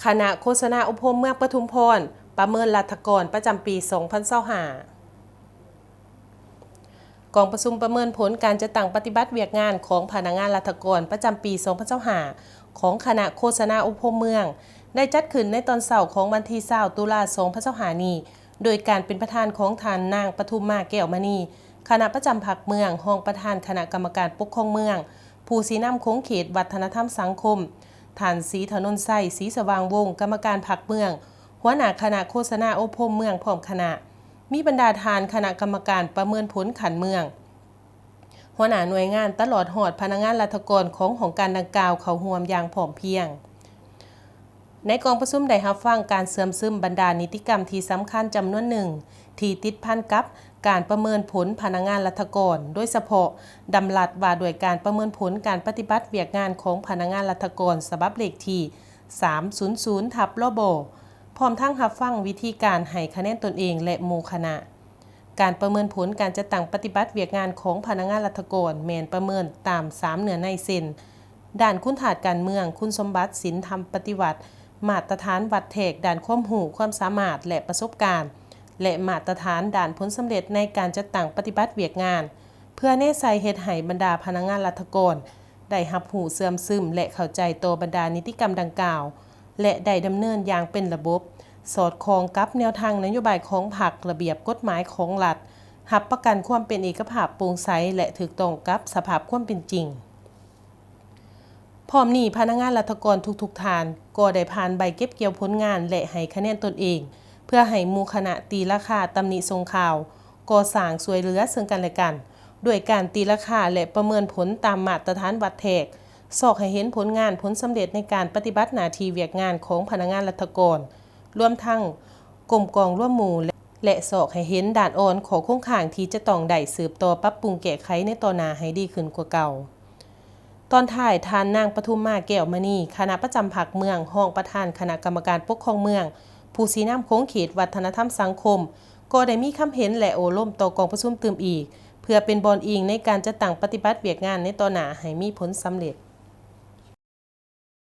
คณะโฆษณาอบรมเมืองปทุมพรประเมินรัฐกรประจำปี 2025 กองประชุมประเมินผลการจัดตั้งปฏิบัติเวียกงานของพนักงานรัฐกรประจำปี 2025 ของคณะโฆษณาอบรมเมืองได้จัดขึ้นในตอนเช้าของวันที่20ตุลาคม 2025 นี้โดยการเป็นประธานของท่านนางปทุมมาแก้วมณีคณะประจำพรรคเมืองรองประธานคณะกรรมการปกครองเมืองผู้สีนำโค้งเขตวัฒนธรรมสังคมท่านศรีถนนไส้ศรีสว่างวงศ์กรรมการพรรคเมืองหัวหน้าคณะโฆษณาอบรมเมืองพร้อมคณะมีบรรดาทานคณะกรรมการประเมินผลขันเมืองหัวหน้าหน่วยงานตลอดหอดพนักงานรัฐกรของการดังกล่าวเข้าร่วมอย่างพร้อมเพรียงในกองประชุมได้รับฟังการเสื่อมซึมบรรดานิติกรรมที่สำคัญจำนวนหนึ่งที่ติดพันกับการประเมินผลพนักงานรัฐกรโดยเฉพาะดำรัสว่าด้วยการประเมินผลการปฏิบัติเวียกงานของพนักงานรัฐกรฉบับเลขที่300/รบพร้อมทั้งรับฟังวิธีการให้คะแนนตนเองและหมู่คณะการประเมินผลการจัดตั้งปฏิบัติเวียกงานของพนักงานรัฐกรแม่นประเมินตาม3เนื้อในเส้นด้านคุณฐานการเมืองคุณสมบัติศีลธรรมปฏิวัติมาตรฐานวัดแทกด้านความรู้ความสามารถและประสบการณ์และมาตรฐานด้านผลสำเร็จในการจัดตั้งปฏิบัติเวียกงานเพื่อแน่ใจเฮ็ดให้บรรดาพนักงานรัฐกรได้รับรู้เสื่อมซึมและเข้าใจตัวบรรดานิติกรรมดังกล่าวและได้ดำเนินอย่างเป็นระบบสอดคล้องกับแนวทางนโยบายของพรรคระเบียบกฎหมายของรัฐรับประกันความเป็นเอกภาพโปร่งใสและถูกต้องกับสภาพความเป็นจริงพร้อมนี้พนักงานรัฐกรทุกๆท่านก็ได้ผ่านใบเก็บเกี่ยวผลงานและให้คะแนนตนเองเพื่อให้หมู่คณะตีราคาตำหนิส่งข่าวก่อสร้างช่วยเหลือซึ่งกันและกันด้วยการตีราคาและประเมินผลตามมาตรฐานวัดแทกสอกให้เห็นผลงานผลสำเร็จในการปฏิบัติหน้าที่เวียกงานของพนักงานรัฐกรรวมทั้งกรมกองร่วมหมู่และสอกให้เห็นด่านอ่อนของโครงข่างที่จะต้องได้สืบต่อปรับปรุงแก้ไขในต่อหน้าให้ดีขึ้นกว่าเก่าตอนท้ายทานนางปทุมมาแก้วมณีคณะประจำพรรคเมืองรองประธานคณะกรรมการปกครองเมืองผู้สีนำโค้งเขตวัฒนธรรมสังคมก็ได้มีคำเห็นและโอล่มต่อกองประชุมตื่มอีกเพื่อเป็นบอนอิงในการจัดตั้งปฏิบัติเวียกงานในต่อหน้าให้มีผลสำเร็จ